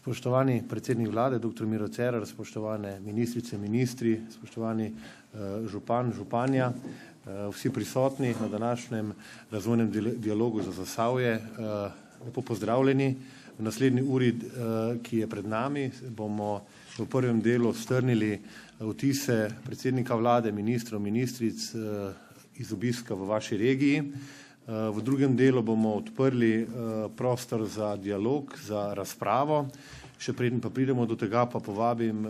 Spoštovani predsednik vlade, dr. Miro Cerar, spoštovane ministrice, ministri, spoštovani župan, županja, vsi prisotni na današnjem razvojnem dialogu za Zasavje, lepo pozdravljeni. V naslednji uri, ki je pred nami, bomo v prvem delu strnili vtise predsednika vlade, ministrov, ministric iz obiska v vaši regiji. V drugem delu bomo odprli prostor za dialog, za razpravo. Še preden pa pridemo do tega, pa povabim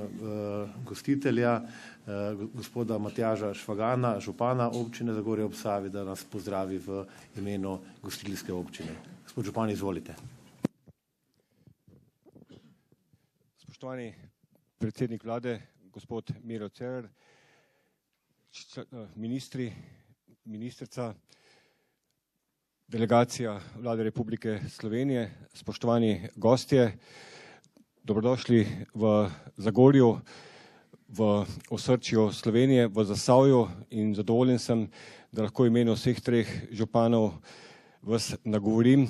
gostitelja, gospoda Matjaža Švagana, župana občine Zagorje ob Savi, da nas pozdravi v imenu gostinske občine. Gospod župan, izvolite. Spoštovani predsednik vlade, gospod Miro Cerar, ministri, ministrica, delegacija Vlade Republike Slovenije, spoštovani gostje, dobrodošli v Zagorju, v osrčju Slovenije, v Zasavju in zadovoljen sem, da lahko v imenu vseh treh županov vas nagovorim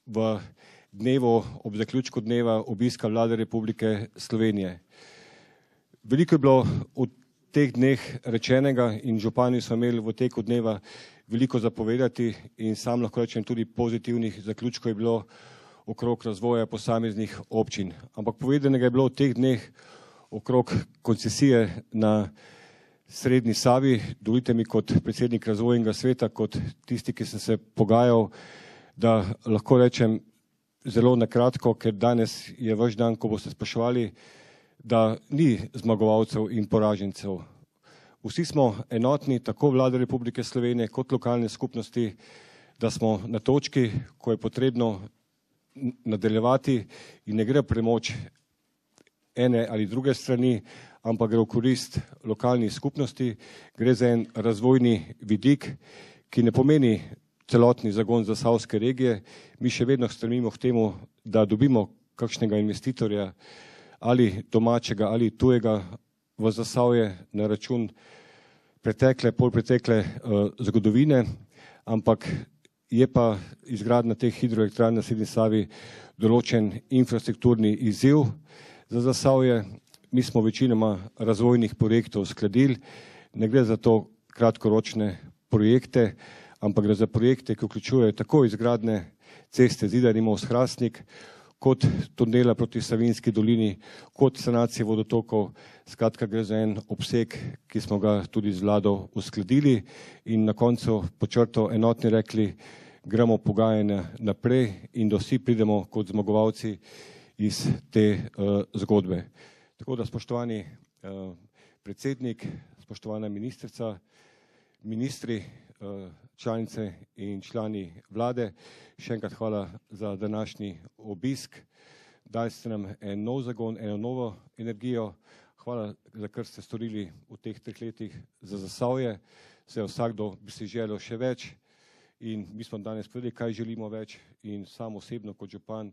v dnevu, ob zaključku dneva obiska Vlade Republike Slovenije. Veliko je bilo v teh dneh rečenega in župani so imeli v teku dneva veliko zapovedati in sam lahko rečem tudi pozitivnih zaključkov je bilo okrog razvoja posameznih občin. Ampak povedanega je bilo v teh dneh okrog koncesije na Srednji Savi. Dovolite mi kot predsednik razvojnega sveta, kot tisti, ki sem se pogajal, da lahko rečem zelo na kratko, ker danes je vaš dan, ko boste spraševali, da ni zmagovalcev in poražencev. Vsi smo enotni, tako Vlada Republike Slovenije kot lokalne skupnosti, da smo na točki, ko je potrebno nadaljevati in ne gre premoč ene ali druge strani, ampak gre v korist lokalnih skupnosti, gre za en razvojni vidik, ki ne pomeni celotni zagon zasavske regije. Mi še vedno stremimo k temu, da dobimo kakšnega investitorja ali domačega ali tujega v Zasavje na račun pretekle, polpretekle zgodovine, ampak je pa izgradnja teh hidroelektrarn na Srednji Savi določen infrastrukturni izziv za Zasavje. Mi smo večinoma razvojnih projektov skladili, ne gre za to kratkoročne projekte, ampak gre za projekte, ki vključujejo tako izgradnje ceste Zidanimo-Hrastnik, kot tunela proti Savinjski dolini, kot sanacije vodotokov. Skratka, gre za en obseg, ki smo ga tudi z vlado uskladili in na koncu pod črto enotni rekli, gremo pogajanja naprej in da vsi pridemo kot zmagovalci iz te zgodbe. Tako da, spoštovani predsednik, spoštovana ministrica, ministri, članice in člani vlade, še enkrat hvala za današnji obisk. Dali ste nam en nov zagon, eno novo energijo. Hvala, za kar ste storili v teh 3 letih za Zasavje. Vsakdo bi si želel še več in mi smo danes povedali, kaj želimo več in sam osebno kot župan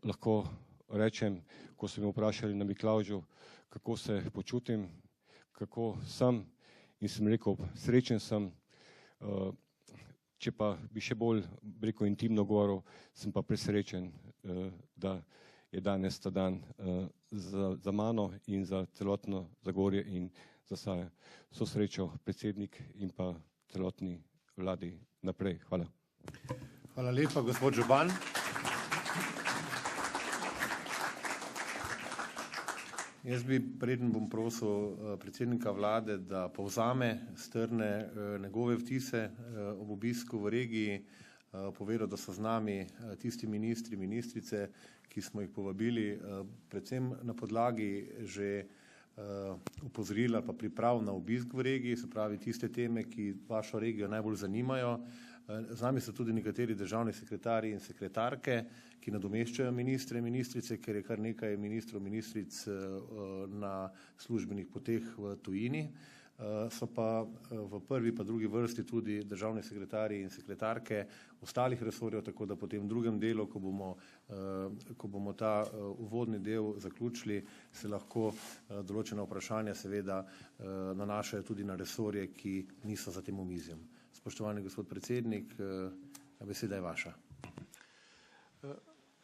lahko rečem, ko so me vprašali na Miklavžu, kako se počutim, kako sem in sem rekel, srečen sem. Če pa bi še bolj rekel intimno govoril, sem pa presrečen, da je danes ta dan za mano in za celotno Zagorje in Zasavje. Vso srečo predsednik in pa celotni vladi naprej. Hvala. Hvala lepa, gospod župan. Jaz bi, preden bom prosil predsednika vlade, da povzame, strne njegove vtise ob obisku v regiji, povedal, da so z nami tisti ministri, ministrice, ki smo jih povabili, predvsem na podlagi že opozorila pa priprav na obisk v regiji, se pravi tiste teme, ki vašo regijo najbolj zanimajo. Z nami so tudi nekateri državni sekretarji in sekretarke, ki nadomeščajo ministre in ministrice, ker je kar nekaj ministrov, ministric na službenih poteh v tujini. So pa v prvi pa drugi vrsti tudi državni sekretarji in sekretarke ostalih resorjev, tako da potem v drugem delu, ko bomo ta uvodni del zaključili, se lahko določena vprašanja seveda nanašajo tudi na resorje, ki niso za tem omizjem. Spoštovani gospod predsednik, beseda je vaša.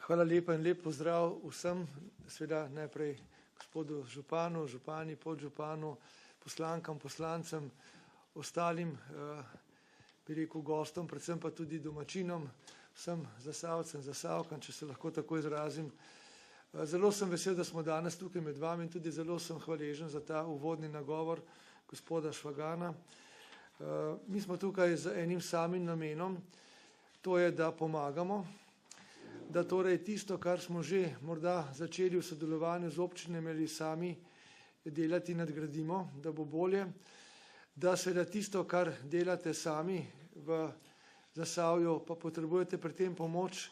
Hvala lepa in lep pozdrav vsem, seveda najprej gospodu županu, župani, podžupanu, poslankam, poslancem, ostalim, bi rekel, gostom, predvsem pa tudi domačinom, vsem Zasavcem, Zasavkam, če se lahko tako izrazim. Zelo sem vesel, da smo danes tukaj med vami in tudi zelo sem hvaležen za ta uvodni nagovor gospoda Švagana. Mi smo tukaj z enim samim namenom, to je, da pomagamo, da torej tisto, kar smo že morda začeli v sodelovanju z občinami ali sami delati, nadgradimo, da bo bolje, da seveda tisto, kar delate sami v Zasavju, pa potrebujete pri tem pomoč,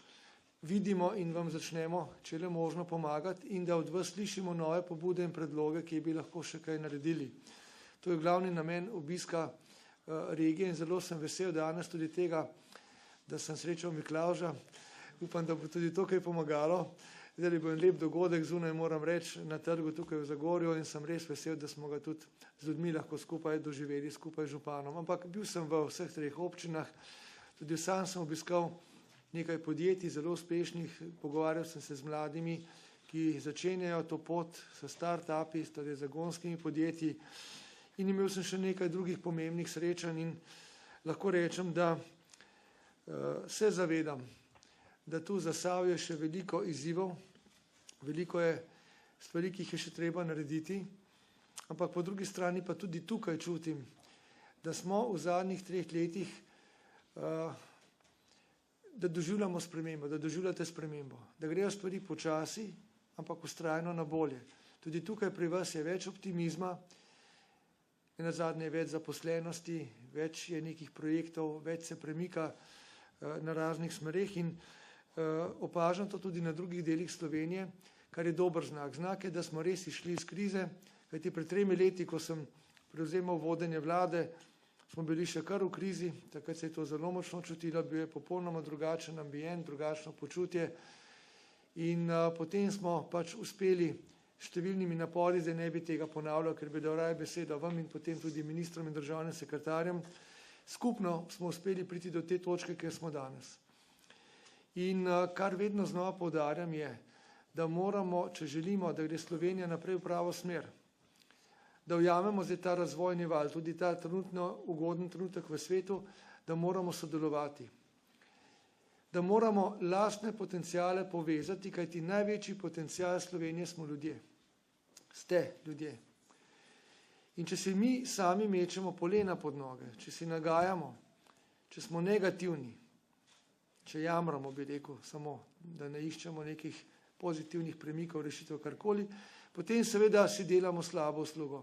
vidimo in vam začnemo, če le možno, pomagati in da od vas slišimo nove pobude in predloge, ki bi lahko še kaj naredili. To je glavni namen obiska regije in zelo sem vesel danes tudi tega, da sem srečal Miklavža. Upam, da bo tudi to kaj pomagalo. Zdaj bo en lep dogodek zunaj, moram reči, na trgu tukaj v Zagorju in sem res vesel, da smo ga tudi z ljudmi lahko skupaj doživeli, skupaj z županom. Ampak bil sem v vseh treh občinah, tudi sam sem obiskal nekaj podjetij, zelo uspešnih, pogovarjal sem se z mladimi, ki začenjajo to pot s start-upi, torej zagonskimi podjetji in imel sem še nekaj drugih pomembnih srečanj in lahko rečem, da se zavedam, da tu v Zasavju je še veliko izzivov, veliko je stvari, ki jih je še treba narediti, ampak po drugi strani pa tudi tukaj čutim, da smo v zadnjih 3 letih, da doživljamo spremembo, da doživljate spremembo, da grejo stvari počasi, ampak vztrajno na bolje. Tudi tukaj pri vas je več optimizma, nenazadnje je več zaposlenosti, več je nekih projektov, več se premika na raznih smereh in opažam to tudi na drugih delih Slovenije, kar je dober znak. Znak je, da smo res išli iz krize, kajti pred 3 leti, ko sem prevzemal vodenje vlade, smo bili še kar v krizi, takrat se je to zelo močno čutilo, bil je popolnoma drugačen ambient, drugačno počutje in potem smo pač uspeli številnimi napori, zdaj ne bi tega ponavljal, ker bi dal raje besedo vam in potem tudi ministrom in državnim sekretarjem. Skupno smo uspeli priti do te točke, kjer smo danes. In kar vedno znova poudarjam je, da moramo, če želimo, da gre Slovenija naprej v pravo smer, da ujamemo zdaj ta razvojni val, tudi ta trenutno ugoden trenutek v svetu, da moramo sodelovati. Da moramo lastne potencijale povezati, kajti največji potencijal Slovenije smo ljudje. Ste ljudje. In če si mi sami mečemo polena pod noge, če si nagajamo, če smo negativni, če jamramo, bi rekel, samo da ne iščemo nekih pozitivnih premikov, rešitev, karkoli, potem seveda si delamo slabo uslugo.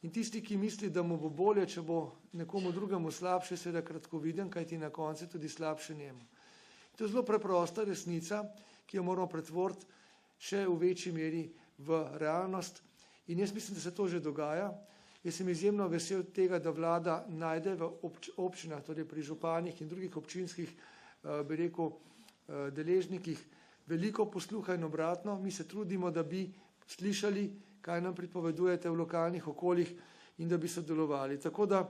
In tisti, ki misli, da mu bo bolje, če bo nekomu drugemu slabše, seveda kratkoviden, kajti na koncu tudi slabše njemu. To je zelo preprosta resnica, ki jo moramo pretvoriti še v večji meri v realnost. In jaz mislim, da se to že dogaja. Jaz sem izjemno vesel tega, da vlada najde v občinah, torej pri županih in drugih občinskih, bi rekel, deležnikih, veliko posluha in obratno. Mi se trudimo, da bi slišali, kaj nam pripovedujete v lokalnih okoljih in da bi sodelovali. Tako da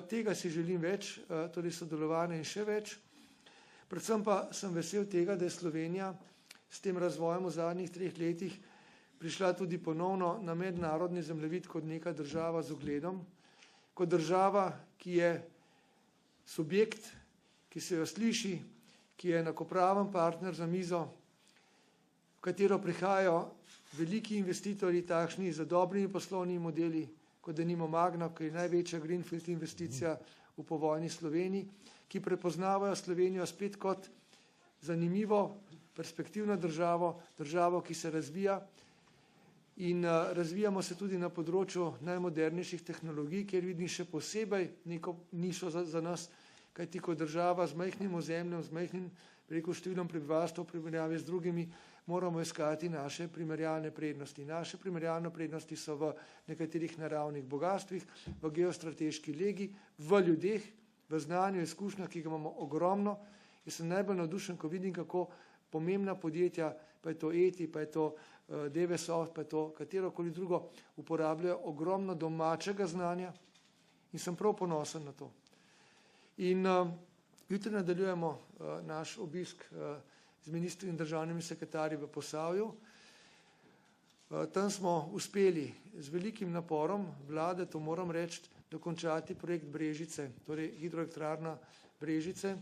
tega si želim več, torej sodelovanja in še več. Predvsem pa sem vesel tega, da je Slovenija s tem razvojem v zadnjih 3 letih prišla tudi ponovno na mednarodni zemljevid kot neka država z ugledom, kot država, ki je subjekt, ki se jo sliši, ki je enakopraven partner za mizo, v katero prihajajo veliki investitorji, takšni z dobrimi poslovnimi modeli, kot denimo Magna, ki je največja greenfield investicija v povojni Sloveniji, ki prepoznavajo Slovenijo spet kot zanimivo, perspektivno državo, državo, ki se razvija in razvijamo se tudi na področju najmodernejših tehnologij, kjer vidim še posebej neko nišo za nas, kajti kot država z majhnim ozemljem, z majhnim številom prebivalstva v primerjavi z drugimi, moramo iskati naše primerjalne prednosti. Naše primerjalne prednosti so v nekaterih naravnih bogatstvih, v geostrateški legi, v ljudeh, v znanju, izkušnjah, ki ga imamo ogromno. Jaz sem najbolj navdušen, ko vidim, kako pomembna podjetja, pa je to ETI, pa je to DVSoft, pa je to katerokoli drugo, uporabljajo ogromno domačega znanja in sem prav ponosen na to. In jutri nadaljujemo naš obisk z ministri in državnimi sekretarji v Posavju. Tam smo uspeli z velikim naporom vlade, to moram reči, dokončati projekt Brežice, torej hidroelektrarna Brežice.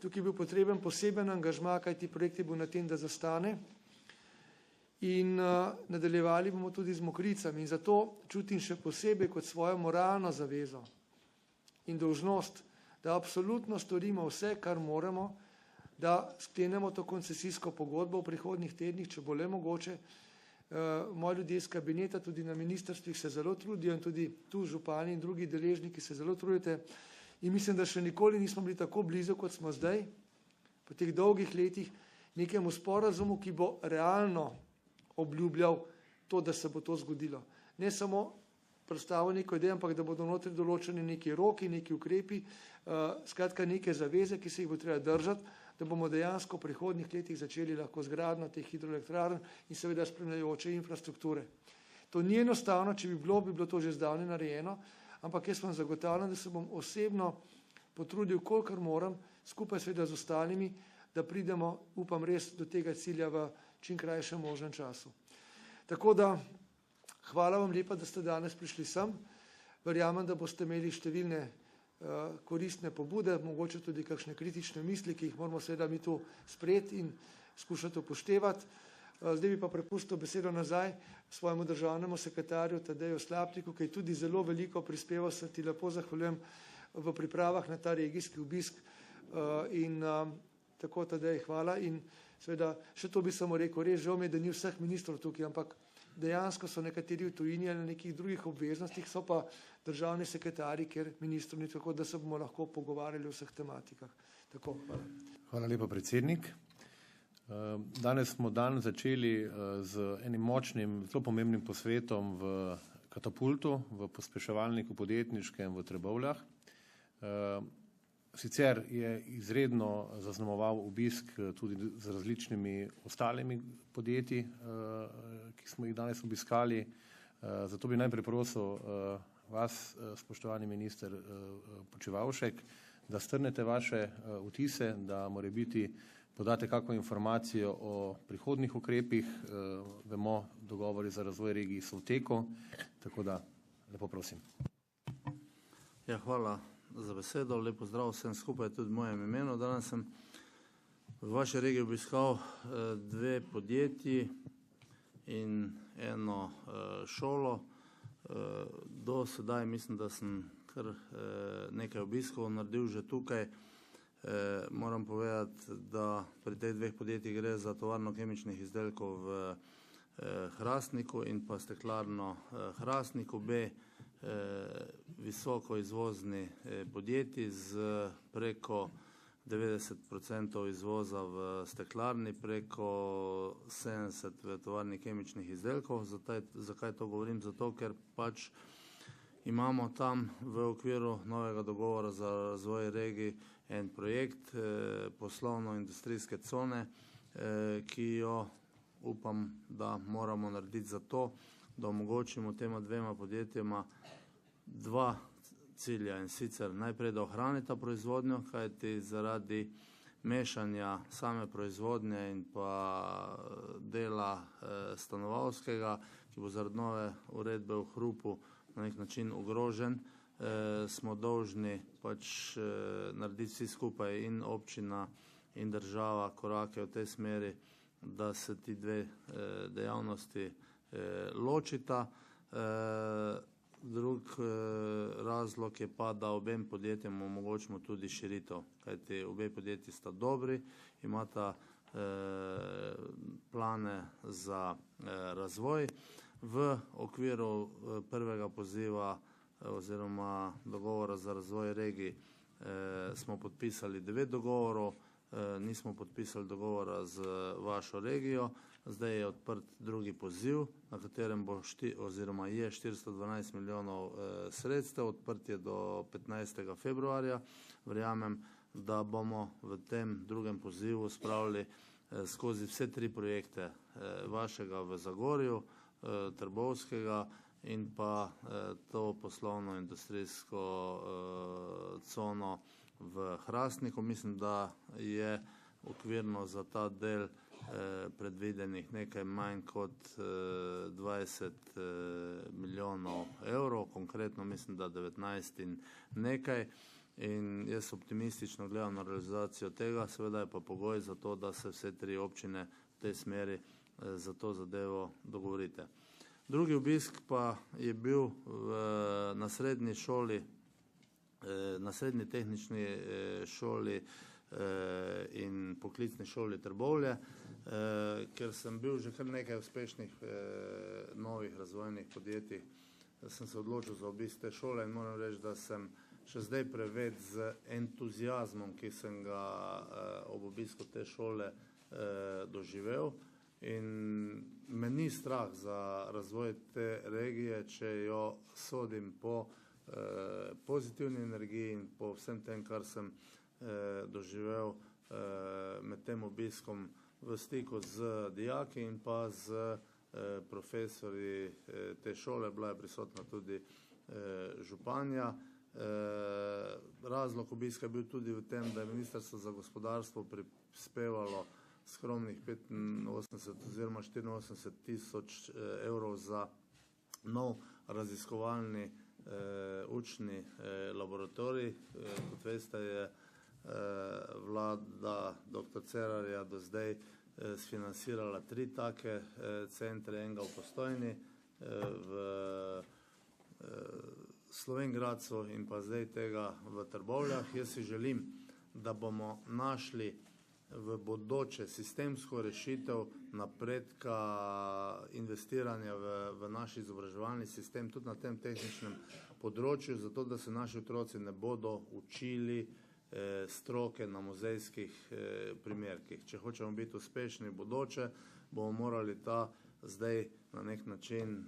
Tukaj je bil potreben poseben angažma, kajti projekt je bil na tem, da zastane. In nadaljevali bomo tudi z Mokricami. In zato čutim še posebej kot svojo moralno zavezo in dolžnost, da absolutno storimo vse, kar moramo, da sklenemo to koncesijsko pogodbo v prihodnjih tednih, če bo le mogoče. Moji ljudje iz kabineta, tudi na ministrstvih se zelo trudijo in tudi tu župani in drugi deležniki se zelo trudite. In mislim, da še nikoli nismo bili tako blizu, kot smo zdaj, po teh dolgih letih, nekemu sporazumu, ki bo realno obljubljal to, da se bo to zgodilo. Ne samo predstavil neko idejo, ampak da bodo notri določeni neki roki, neki ukrepi, skratka neke zaveze, ki se jih bo treba držati, da bomo dejansko v prihodnjih letih začeli lahko z gradnjo teh hidroelektrarn in seveda spremljajoče infrastrukture. To ni enostavno, če bi bilo to že zdavnaj narejeno, ampak jaz vam zagotavljam, da se bom osebno potrudil, kolikor moram, skupaj seveda z ostalimi, da pridemo, upam res, do tega cilja v čim krajšem možnem času. Tako da, hvala vam lepa, da ste danes prišli sem. Verjamem, da boste imeli številne koristne pobude, mogoče tudi kakšne kritične misli, ki jih moramo seveda mi tu sprejeti in skušati upoštevati. Zdaj bi pa prepustil besedo nazaj svojemu državnemu sekretarju Tadeju Slapniku, ki je tudi zelo veliko prispeval, se ti lepo zahvaljujem v pripravah na ta regijski obisk. In tako, Tadej, hvala. In seveda, še to bi samo rekel, res žal mi je, da ni vseh ministrov tukaj, ampak dejansko so nekateri v tujini ali na nekih drugih obveznostih, so pa državni sekretarji, ker ministrov ni, tako da se bomo lahko pogovarjali o vseh tematikah. Tako, hvala. Hvala lepa, predsednik. Danes smo dan začeli z enim močnim, zelo pomembnim posvetom v Katapultu, v pospeševalniku podjetniškem v Trbovljah. Sicer je izredno zaznamoval obisk tudi z različnimi ostalimi podjetji, ki smo jih danes obiskali. Zato bi najprej prosil vas, spoštovani minister Počivalšek, da strnete vaše vtise, da morebiti podate kakšno informacijo o prihodnjih ukrepih. Vemo, dogovori za razvoj regij so v teku, tako da lepo prosim. Ja, hvala za besedo. Lep pozdrav vsem skupaj, tudi v mojem imenu. Danes sem v vaši regiji obiskal dve podjetji in eno šolo. Do sedaj mislim, da sem kar nekaj obiskov naredil že tukaj. Moram povedati, da pri teh dveh podjetjih gre za tovarno kemičnih izdelkov v Hrastniku in pa steklarno Hrastnik, obe visoko izvozni podjetji z preko 90% izvoza v steklarni, preko 70% v tovarni kemičnih izdelkov. Zakaj to govorim? Zato, ker pač imamo tam v okviru novega dogovora za razvoj regij en projekt poslovno-industrijske cone, ki jo upam, da moramo narediti za to, da omogočimo tema dvema podjetjema dva cilja, in sicer najprej, da ohranita proizvodnjo, kajti zaradi mešanja same proizvodnje in pa dela stanovalskega, ki bo zaradi nove uredbe v hrupu na nek način ogrožen, smo dolžni pač narediti vsi skupaj, in občina in država, korake v tej smeri, da se ti dve dejavnosti ločita. Drug razlog je pa, da obem podjetjem omogočimo tudi širitev, kajti obe podjetji sta dobri, imata plane za razvoj. V okviru prvega poziva oziroma dogovora za razvoj regij smo podpisali 9 dogovorov, nismo podpisali dogovora z vašo regijo. Zdaj je odprt drugi poziv, na katerem bo oziroma je 412 milijonov sredstev, odprt je do 15. februarja. Verjamem, da bomo v tem drugem pozivu spravili skozi vse 3 projekte, vašega v Zagorju, Trbovskega in pa to poslovno-industrijsko cono v Hrastniku. Mislim, da je okvirno za ta del predvidenih nekaj manj kot 20 milijonov evrov, konkretno mislim, da 19 in nekaj. In jaz optimistično gledam na realizacijo tega, seveda je pa pogoj za to, da se vse tri občine v tej smeri za to zadevo dogovorite. Drugi obisk pa je bil na srednji šoli, na srednji tehnični šoli in poklicni šoli Trbovlje, ker sem bil že kar nekaj uspešnih novih razvojnih podjetij, sem se odločil za obisk te šole in moram reči, da sem še zdaj preveč z entuziazmom, ki sem ga ob obisku te šole doživel. In me ni strah za razvoj te regije, če jo sodim po pozitivni energiji in po vsem tem, kar sem doživel med tem obiskom v stiku z dijaki in pa z profesorji te šole. Bila je prisotna tudi županja. Razlog obiska je bil tudi v tem, da je Ministrstvo za gospodarstvo prispevalo skromnih 85 oziroma 84 tisoč evrov za nov raziskovalni učni laboratorij. Kot veste, je vlada dr. Cerarja do zdaj sfinansirala 3 take centre, enega v Postojni, v Slovenj Gradcu in pa zdaj tega v Trbovljah. Jaz si želim, da bomo našli v bodoče sistemsko rešitev napredka investiranja v naš izobraževalni sistem, tudi na tem tehničnem področju, zato da se naši otroci ne bodo učili stroke na muzejskih primerkih. Če hočemo biti uspešni v bodoče, bomo morali ta zdaj na nek način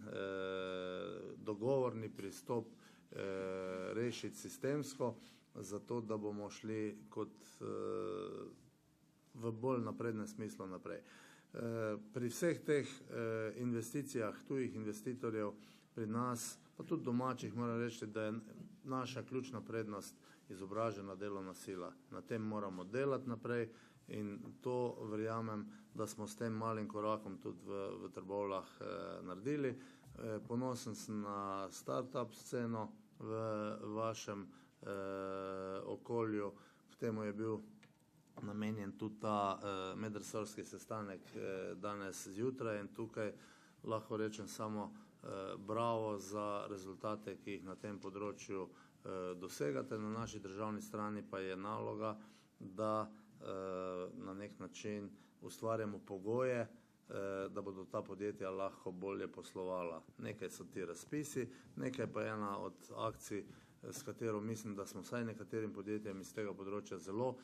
dogovorni pristop rešiti sistemsko, zato da bomo šli kot v bolj naprednem smislu naprej. Pri vseh teh investicijah tujih investitorjev pri nas, pa tudi domačih, moram reči, da je naša ključna prednost izobražena delovna sila. Na tem moramo delati naprej in to verjamem, da smo s tem malim korakom tudi v Trbovljah naredili. Ponosen sem na start-up sceno v vašem okolju. K temu je bil namenjen tudi ta medresorski sestanek danes zjutraj in tukaj lahko rečem samo bravo za rezultate, ki jih na tem področju dosegate. Na naši državni strani pa je naloga, da na nek način ustvarjamo pogoje, da bodo ta podjetja lahko bolje poslovala. Nekaj so ti razpisi, nekaj pa je ena od akcij, s katero mislim, da smo vsaj nekaterim podjetjem iz tega področja zelo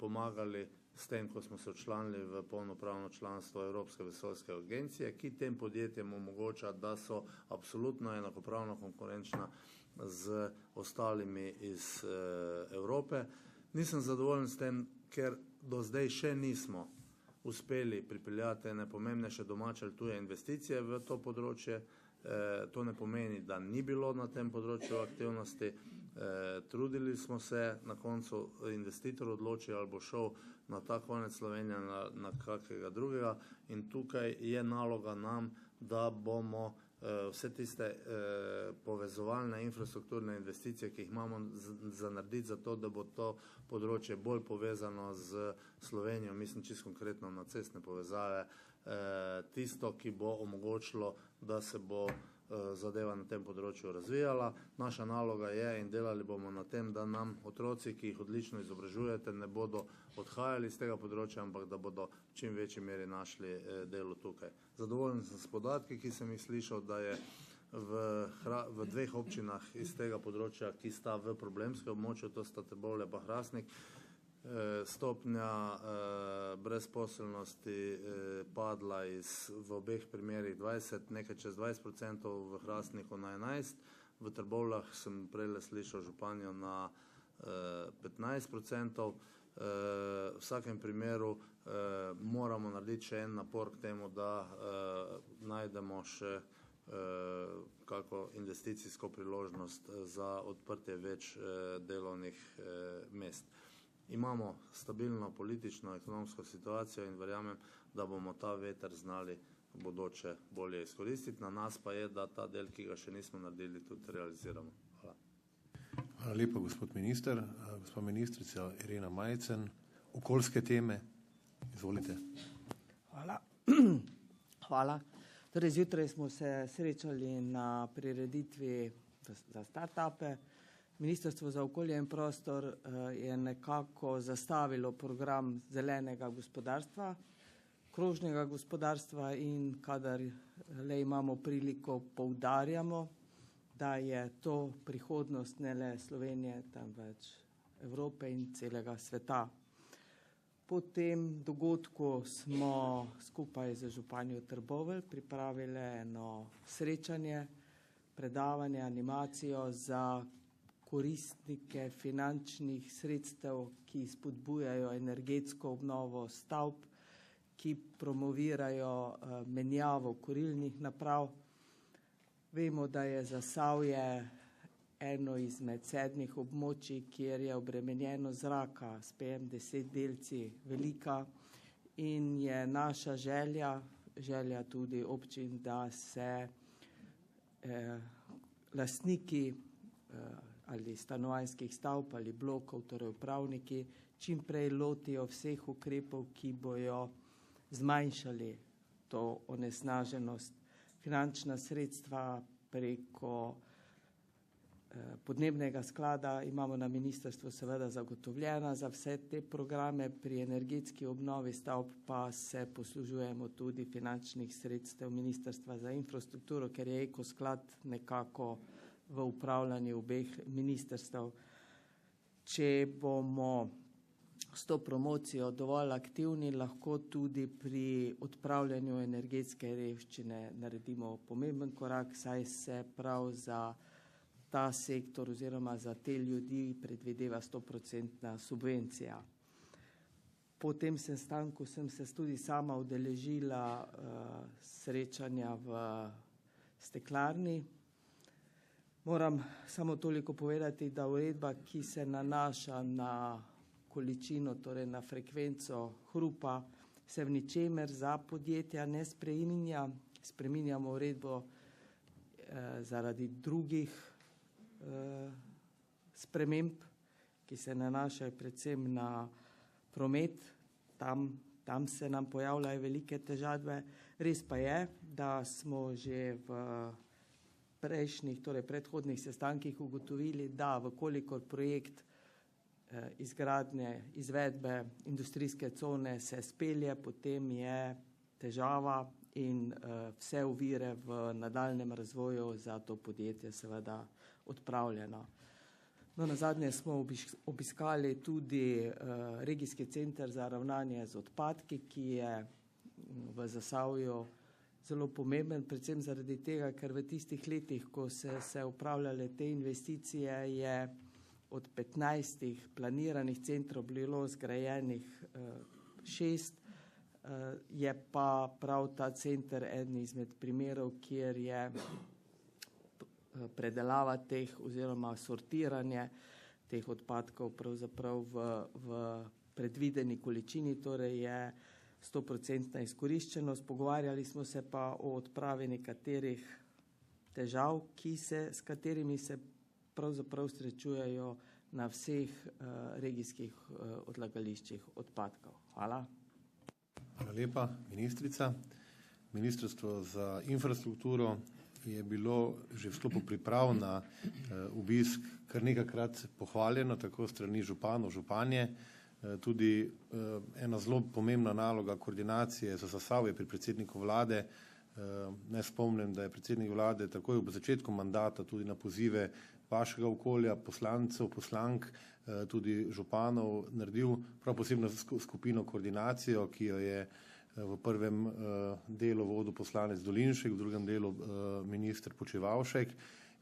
pomagali s tem, ko smo se včlanili v polnopravno članstvo Evropske vesoljske agencije, ki tem podjetjem omogoča, da so absolutno enakopravno konkurenčna z ostalimi iz Evrope. Nisem zadovoljen s tem, ker do zdaj še nismo uspeli pripeljati ene pomembnejše domače ali tuje investicije v to področje. To ne pomeni, da ni bilo na tem področju aktivnosti. Trudili smo se, na koncu investitor odloči, ali bo šel na ta konec Slovenije, na kakega drugega. In tukaj je naloga nam, da bomo vse tiste povezovalne infrastrukturne investicije, ki jih imamo za narediti, zato da bo to področje bolj povezano z Slovenijo, mislim čisto konkretno na cestne povezave, tisto, ki bo omogočilo, da se bo zadeva na tem področju razvijala. Naša naloga je in delali bomo na tem, da nam otroci, ki jih odlično izobražujete, ne bodo odhajali iz tega področja, ampak da bodo v čim večji meri našli delo tukaj. Zadovoljen sem s podatki, ki sem jih slišal, da je v 2 občinah iz tega področja, ki sta v problemskem območju, to sta Trbovlje pa Hrastnik, stopnja brezposelnosti padla v obeh primerih 20, nekaj čez 20%, v Hrastniku na 11%, v Trbovljah sem prej slišal županjo na 15%. V vsakem primeru moramo narediti še en napor k temu, da najdemo še kako investicijsko priložnost za odprtje več delovnih mest. imamo stabilno politično, ekonomsko situacijo in verjamem, da bomo ta veter znali v bodoče bolje izkoristiti. Na nas pa je, da ta del, ki ga še nismo naredili, tudi realiziramo. Hvala. Hvala lepa, gospod minister. Gospa ministrica Irena Majcen, okoljske teme, izvolite. Hvala. Hvala. Torej, zjutraj smo se srečali na prireditvi za start-upe. Ministrstvo za okolje in prostor je nekako zastavilo program zelenega gospodarstva, krožnega gospodarstva in kadar le imamo priliko, poudarjamo, da je to prihodnost ne le Slovenije, temveč Evrope in celega sveta. Po tem dogodku smo skupaj z županjo Trbovelj pripravili eno srečanje, predavanje, animacijo za koristnike finančnih sredstev, ki spodbujajo energetsko obnovo stavb, ki promovirajo menjavo kurilnih naprav. Vemo, da je Zasavje eno izmed 7 območij, kjer je obremenjenost zraka s PM10 delci velika in je naša želja tudi občin, da se lastniki ali stanovanjskih stavb ali blokov, torej upravniki, čim prej lotijo vseh ukrepov, ki bojo zmanjšali to onesnaženost. Finančna sredstva preko podnebnega sklada imamo na ministrstvu seveda zagotovljena za vse te programe, pri energetski obnovi stavb pa se poslužujemo tudi finančnih sredstev Ministrstva za infrastrukturo, ker je ekosklad nekako v upravljanju obeh ministrstv. Če bomo s to promocijo dovolj aktivni, lahko tudi pri odpravljanju energetske revščine naredimo pomemben korak, saj se prav za ta sektor oziroma za te ljudi predvideva 100% subvencija. Po tem sestanku sem se tudi sama udeležila srečanja v steklarni. Moram samo toliko povedati, da uredba, ki se nanaša na količino, torej na frekvenco hrupa, se v ničemer za podjetja ne spreminja. Spreminjamo uredbo zaradi drugih sprememb, ki se nanašajo predvsem na promet. Tam se nam pojavljajo velike težave. Res pa je, da smo že v prejšnjih, torej predhodnih sestankih ugotovili, da vkolikor projekt izgradnje, izvedbe industrijske cone se spelje, potem je težava in vse ovire v nadaljnjem razvoju za to podjetje seveda odpravljeno. No, nazadnje smo obiskali tudi regijski center za ravnanje z odpadki, ki je v Zasavju zelo pomemben, predvsem zaradi tega, ker v tistih letih, ko se upravljale te investicije, je od 15 planiranih centrov bilo zgrajenih 6, je pa prav ta center eden izmed primerov, kjer je predelava teh oziroma sortiranje teh odpadkov pravzaprav v predvideni količini, torej je 100% izkoriščenost. Pogovarjali smo se pa o odpravi nekaterih težav, s katerimi se pravzaprav srečujejo na vseh regijskih odlagališčih odpadkov. Hvala. Hvala lepa, ministrica. Ministrstvo za infrastrukturo je bilo že v sklopu priprav na obisk kar nekajkrat pohvaljeno, tako strani županov, županje. Tudi ena zelo pomembna naloga koordinacije za Zasavje pri predsedniku vlade. Naj spomnim, da je predsednik vlade takoj ob začetku mandata tudi na pozive vašega okolja, poslancev, poslank, tudi županov naredil prav posebno skupino koordinacijo, ki jo je v prvem delu vodil poslanec Dolinšek, v drugem delu minister Počivalšek.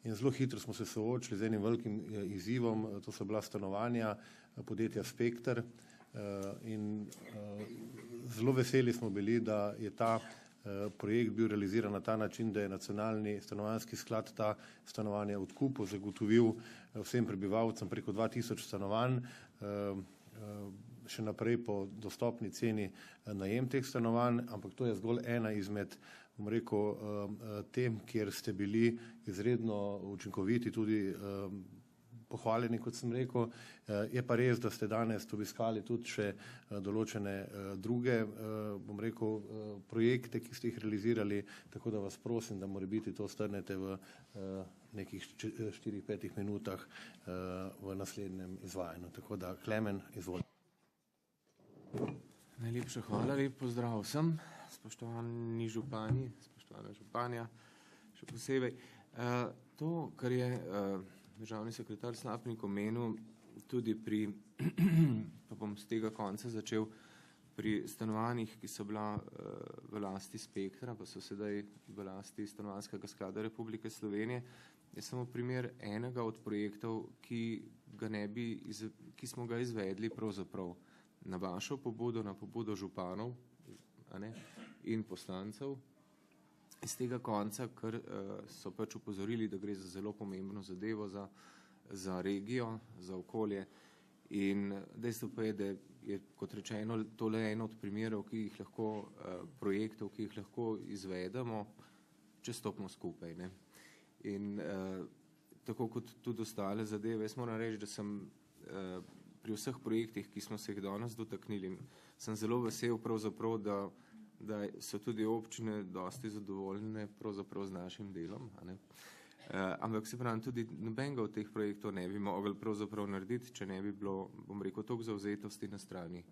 In zelo hitro smo se soočili z enim velikim izzivom, to so bila stanovanja podjetja Spekter. In zelo veseli smo bili, da je ta projekt bil realiziran na ta način, da je Nacionalni stanovanjski sklad ta stanovanja odkupil, zagotovil vsem prebivalcem preko 2000 stanovanj. še naprej po dostopni ceni najem teh stanovanj, ampak to je zgolj ena izmed, bom rekel, tem, kjer ste bili izredno učinkoviti, tudi pohvaljeni, kot sem rekel. Je pa res, da ste danes obiskali tudi še določene druge, bom rekel, projekte, ki ste jih realizirali, tako da vas prosim, da morebiti to strnete v nekih 4-5 minutah v naslednjem izvajanju. Tako da, Klemen, izvolite. Najlepša hvala, lep pozdrav vsem, spoštovani župani, spoštovana županja, še posebej. To, kar je državni sekretar Slapnik omenil, tudi pri, pa bom z tega konca začel, pri stanovanjih, ki so bila v lasti Spektra, pa so sedaj v lasti Stanovanjskega sklada Republike Slovenije, je samo primer enega od projektov, ki smo ga izvedli pravzaprav na vašo pobudo, na pobudo županov in poslancev. Iz tega konca, ker so pač upozorili, da gre za zelo pomembno zadevo za regijo, za okolje. In dejstvo pa je, da je, kot rečeno, tole eno od primerov, projektov, ki jih lahko izvedemo, če stopimo skupaj. Ne? In tako kot tudi ostale zadeve, jaz moram reči, da sem pri vseh projektih, ki smo se jih danes dotaknili, sem zelo vesel pravzaprav, da so tudi občine dosti zadovoljne pravzaprav z našim delom. Ampak se pravim, tudi nobenega od teh projektov ne bi mogli pravzaprav narediti, če ne bi bilo, bom rekel, toliko zavzetosti na strani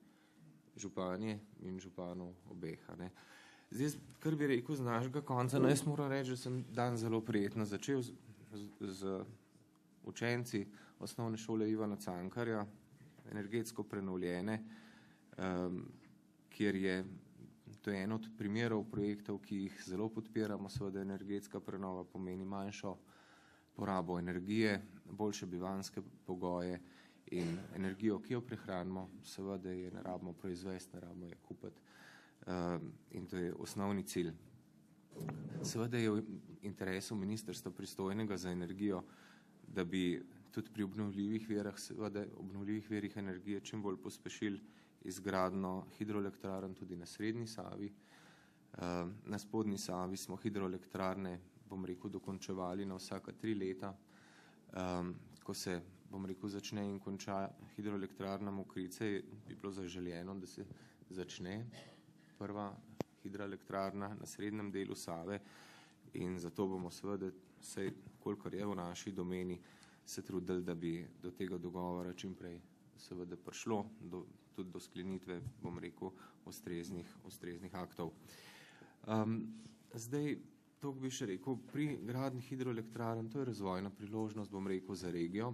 županje in županov obeh. Zdaj, kar bi rekel z našega konca, jaz moram reči, da sem dan zelo prijetno začel z učenci osnovne šole Ivana Cankarja, energetsko prenovljene, kjer je to je en od primerov projektov, ki jih zelo podpiramo. Seveda energetska prenova pomeni manjšo porabo energije, boljše bivanjske pogoje in energijo, ki jo prehranimo, seveda je ne rabimo proizvesti, ne rabimo je kupiti. In to je osnovni cilj. Seveda je v interesu ministrstva pristojnega za energijo, da bi tudi pri obnovljivih virih energije čim bolj pospešili izgradnjo hidroelektrarn tudi na srednji Savi. Na spodnji Savi smo hidroelektrarne, bom rekel, dokončevali na vsaka 3 leta. Ko se, bom rekel, začne in konča hidroelektrarna Mokrice, bi bilo zaželjeno, da se začne prva hidroelektrarna na srednjem delu Save in zato bomo seveda, kolikor je v naši domeni, se trudili, da bi do tega dogovora čim prej seveda prišlo, tudi do sklenitve, bom rekel, ustreznih aktov. Zdaj, to bi še rekel, pri gradnji hidroelektrarn, to je razvojna priložnost, bom rekel, za regijo.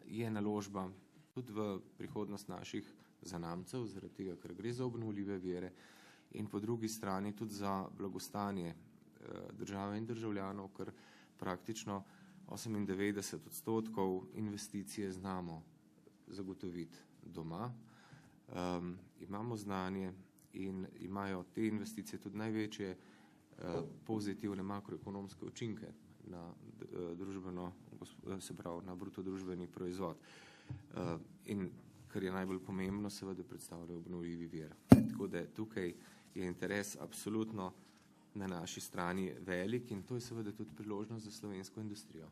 Je naložba tudi v prihodnost naših zanamcev, zaradi tega, ker gre za obnovljive vire in po drugi strani tudi za blagostanje države in državljanov, ker praktično 98% investicije znamo zagotoviti doma. Imamo znanje in imajo te investicije tudi največje pozitivne makroekonomske učinke na družbeno, se pravi na bruto družbeni proizvod. In kar je najbolj pomembno, seveda predstavlja obnovljivi vir. Tako da tukaj je interes absolutno na naši strani velik in to je seveda tudi priložnost za slovensko industrijo,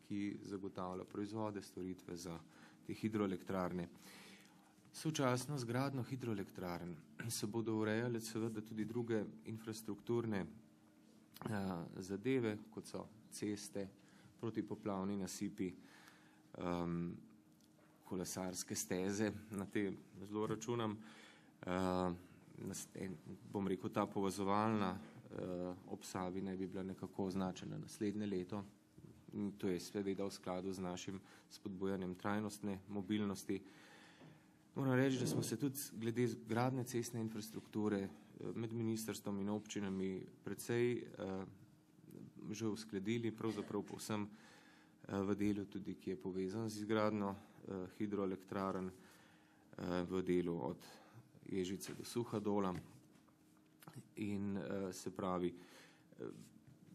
ki zagotavlja proizvode, storitve za te hidroelektrarne. Sočasno z gradnjo hidroelektrarn se bodo urejale seveda tudi druge infrastrukturne zadeve, kot so ceste, protipoplavni nasipi, kolesarske steze, na te zelo računam. Bom rekel, ta povezovalna ob Savi naj bi bila nekako označena naslednje leto. To je seveda v skladu z našim spodbujanjem trajnostne mobilnosti. Moram reči, da smo se tudi glede gradnje cestne infrastrukture med ministrstvom in občinami precej že uskladili, pravzaprav povsem v delu tudi, ki je povezan z izgradnjo hidroelektrarn, v delu od Ježice do Suhadola. In se pravi,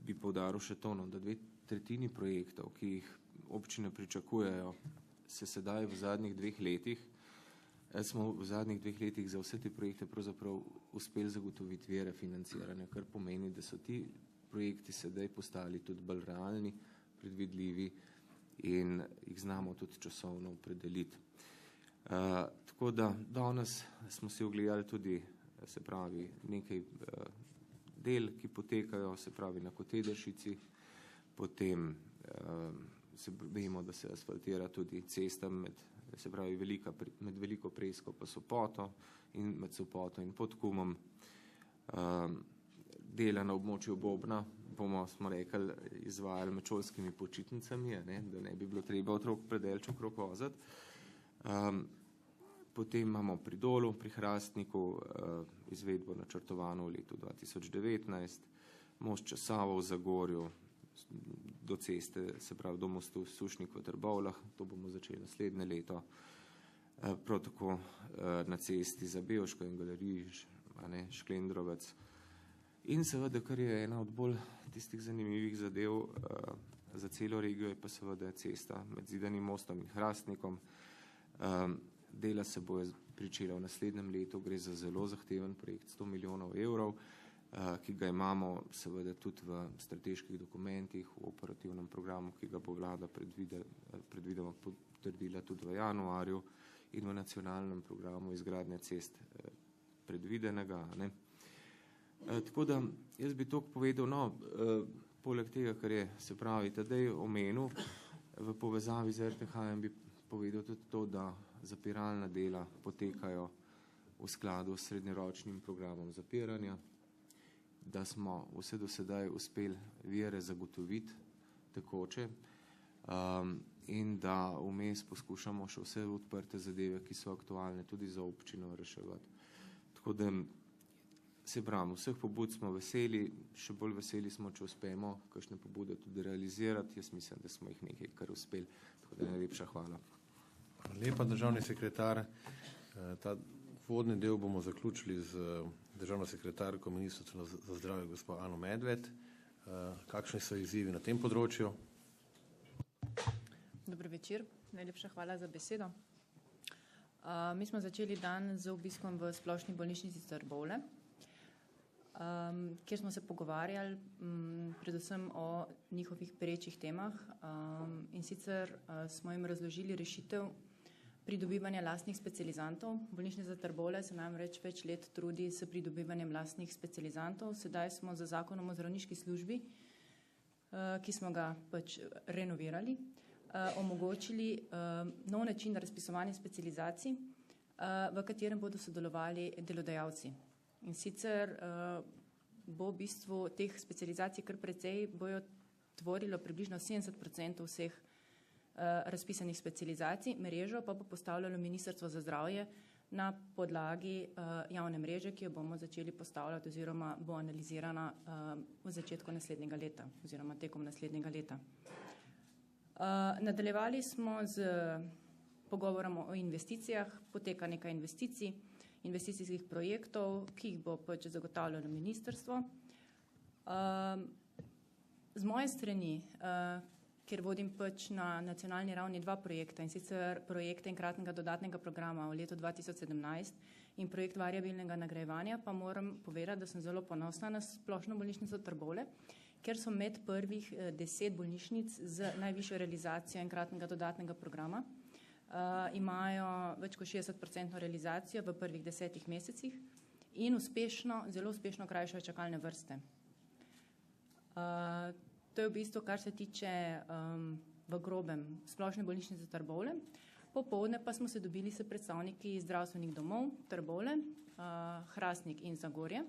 bi poudaril še to, da 2/3 projektov, ki jih občine pričakujejo, se sedaj v zadnjih 2 letih smo v zadnjih 2 letih za vse te projekte pravzaprav uspeli zagotoviti vire financiranja, kar pomeni, da so ti projekti sedaj postali tudi bolj realni, predvidljivi in jih znamo tudi časovno opredeliti. Tako da danes smo si ogledali tudi, se pravi, nekaj del, ki potekajo, se pravi na Kotedršici, potem vemo, da se asfaltira tudi cesta med Veliko Presko pa Sopoto in med Sopoto in Podkumom. Dela na območju Bobna smo rekli, izvajali med šolskimi počitnicami, da ne bi bilo treba otrok predelč okrog voziti. Potem imamo pri Dolu, pri Hrastniku izvedbo načrtovano v letu 2019, most čez Savo v Zagorju, do ceste, se pravi do mostu Sušnik v Trbovljah, to bomo začeli naslednje leto. Prav tako na cesti za Bevško in Galerijo, Šklendrovec. In seveda, kar je ena od bolj tistih zanimivih zadev za celo regijo, je pa seveda cesta med Zidanim mostom in Hrastnikom. Dela se bo pričela v naslednjem letu, gre za zelo zahteven projekt, 100 milijonov evrov, ki ga imamo seveda tudi v strateških dokumentih, v operativnem programu, ki ga bo vlada predvidoma potrdila tudi v januarju in v nacionalnem programu izgradnje cest predvidenega. Tako da jaz bi toliko povedal, poleg tega, kar je, se pravi, Tadej omenil, v povezavi z RTH-jem bi povedal tudi to, da zapiralna dela potekajo v skladu s srednjeročnim programom zapiranja, da smo vse do sedaj uspeli vire zagotoviti tekoče in da vmes poskušamo še vse odprte zadeve, ki so aktualne tudi za občino reševati. Tako da se pravim, vseh pobud smo veseli, še bolj veseli smo, če uspemo kakšne pobude tudi realizirati. Jaz mislim, da smo jih nekaj kar uspeli. Tako da najlepša hvala. Lepa, državni sekretar. Ta vodni del bomo zaključili z državno sekretarko Ministrstva za zdravje, gospod Ano Medved. Kakšni so izzivi na tem področju? Dober večer, najlepša hvala za besedo. Mi smo začeli dan z obiskom v Splošni bolnišnici Trbovlje, kjer smo se pogovarjali predvsem o njihovih perečih temah in sicer smo jim razložili rešitev pridobivanja lastnih specializantov. Bolnišnica Trbovlje se namreč več let trudi s pridobivanjem lastnih specializantov. Sedaj smo z zakonom o zdravniški službi, ki smo ga pač renovirali, omogočili nov način razpisovanja specializacij, v katerem bodo sodelovali delodajalci. In sicer bo v bistvu teh specializacij kar precej, bojo tvorilo približno 70% vseh razpisanih specializacij, mrežo pa bo postavljalo Ministrstvo za zdravje na podlagi javne mreže, ki jo bomo začeli postavljati oziroma bo analizirana v začetku naslednjega leta oziroma tekom naslednjega leta. Nadaljevali smo z pogovorom o investicijah, poteka nekaj investicijskih projektov, ki jih bo pač zagotavljalo ministrstvo. Z moje strani, ker vodim pač na nacionalni ravni 2 projekta, in sicer projekt enkratnega dodatnega programa v letu 2017 in projekt variabilnega nagrajevanja, pa moram povedati, da sem zelo ponosna na Splošno bolnišnico Trbovlje, ker so med prvih 10 bolnišnic z najvišjo realizacijo enkratnega dodatnega programa. Imajo več kot 60% realizacijo v prvih 10 mesecih in zelo uspešno krajšajo čakalne vrste. To je v bistvu, kar se tiče v grobem Splošne bolnišnice Trbovlje. Popoldne pa smo se dobili s predstavniki zdravstvenih domov Trbovlje, Hrastnik in Zagorje,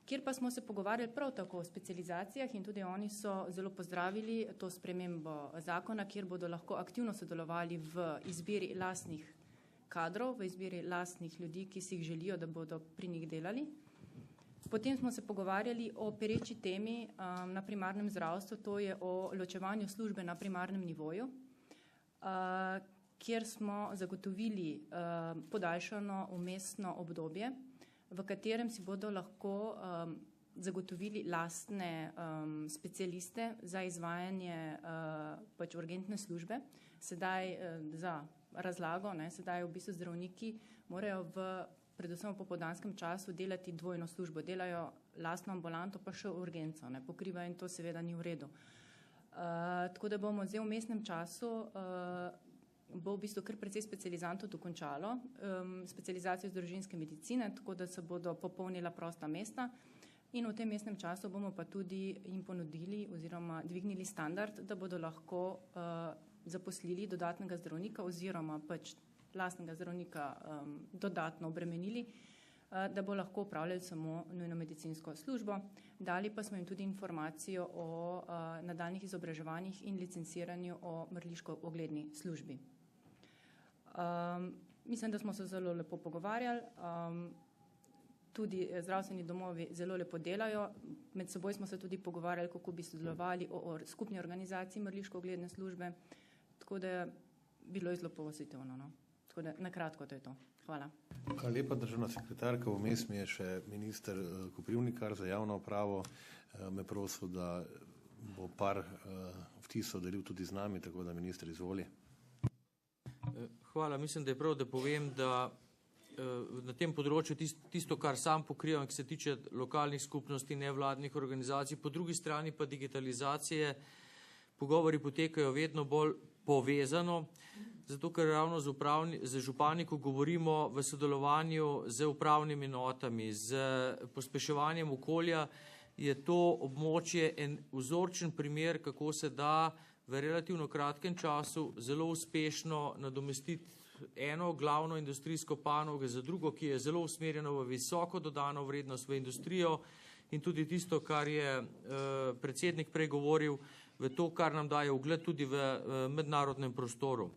kjer pa smo se pogovarjali prav tako o specializacijah in tudi oni so zelo pozdravili to spremembo zakona, kjer bodo lahko aktivno sodelovali v izbiri lastnih kadrov, v izbiri lastnih ljudi, ki si jih želijo, da bodo pri njih delali. Potem smo se pogovarjali o pereči temi na primarnem zdravstvu, to je o ločevanju službe na primarnem nivoju, kjer smo zagotovili podaljšano vmesno obdobje, v katerem si bodo lahko zagotovili lastne specialiste za izvajanje pač urgentne službe. Sedaj za razlago, sedaj v bistvu zdravniki morajo predvsem v popoldanskem času delati dvojno službo. Delajo lastno ambulanto pa še urgenco, pokrivajo in to seveda ni v redu. Tako da bomo zdaj v mestnem času bo v bistvu kar precej specializantov dokončalo specializacijo iz družinske medicine, tako da se bodo popolnila prosta mesta in v tem mestnem času bomo pa tudi jim ponudili oziroma dvignili standard, da bodo lahko zaposlili dodatnega zdravnika oziroma pač lastnega zdravnika dodatno obremenili, da bo lahko upravljali samo nujno medicinsko službo. Dali pa smo jim tudi informacijo o nadaljnjih izobraževanjih in licenciranju o mrliško-ogledni službi. Mislim, da smo se zelo lepo pogovarjali. Tudi zdravstveni domovi zelo lepo delajo. Med seboj smo se tudi pogovarjali, kako bi sodelovali o skupni organizaciji mrliško-ogledne službe. Tako da je bilo zelo pozitivno. Tako da nakratko to je to. Hvala. Hvala lepa, državna sekretarka. Vmes mi je še minister Koprivnikar za javno upravo me prosil, da bo par vtisov delil tudi z nami, tako da minister izvoli. Hvala. Mislim, da je prav, da povem, da na tem področju tisto, kar sam pokrivam, ki se tiče lokalnih skupnosti, nevladnih organizacij, po drugi strani pa digitalizacije, pogovori potekajo vedno bolj povezano, zato ker ravno z župani, ko govorimo v sodelovanju z upravnimi enotami, z pospeševanjem okolja, je to območje en vzorčen primer, kako se da v relativno kratkem času zelo uspešno nadomestiti eno glavno industrijsko panogo za drugo, ki je zelo usmerjeno v visoko dodano vrednost v industrijo in tudi tisto, kar je predsednik prej govoril, v to, kar nam daje ugled tudi v mednarodnem prostoru.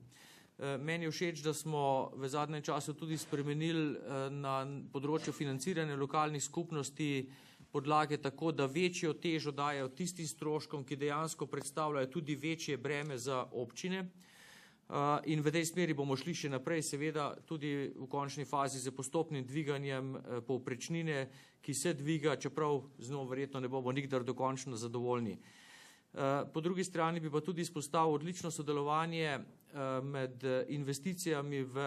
Meni je všeč, da smo v zadnjem času tudi spremenili na področju financiranja lokalnih skupnosti podlage tako, da večjo težo dajo tistim stroškom, ki dejansko predstavljajo tudi večje breme za občine. In v tej smeri bomo šli še naprej, seveda tudi v končni fazi z postopnim dviganjem povprečnine, ki se dviga, čeprav z njo verjetno ne bomo nikdar dokončno zadovoljni. Po drugi strani bi pa tudi izpostavil odlično sodelovanje med investicijami v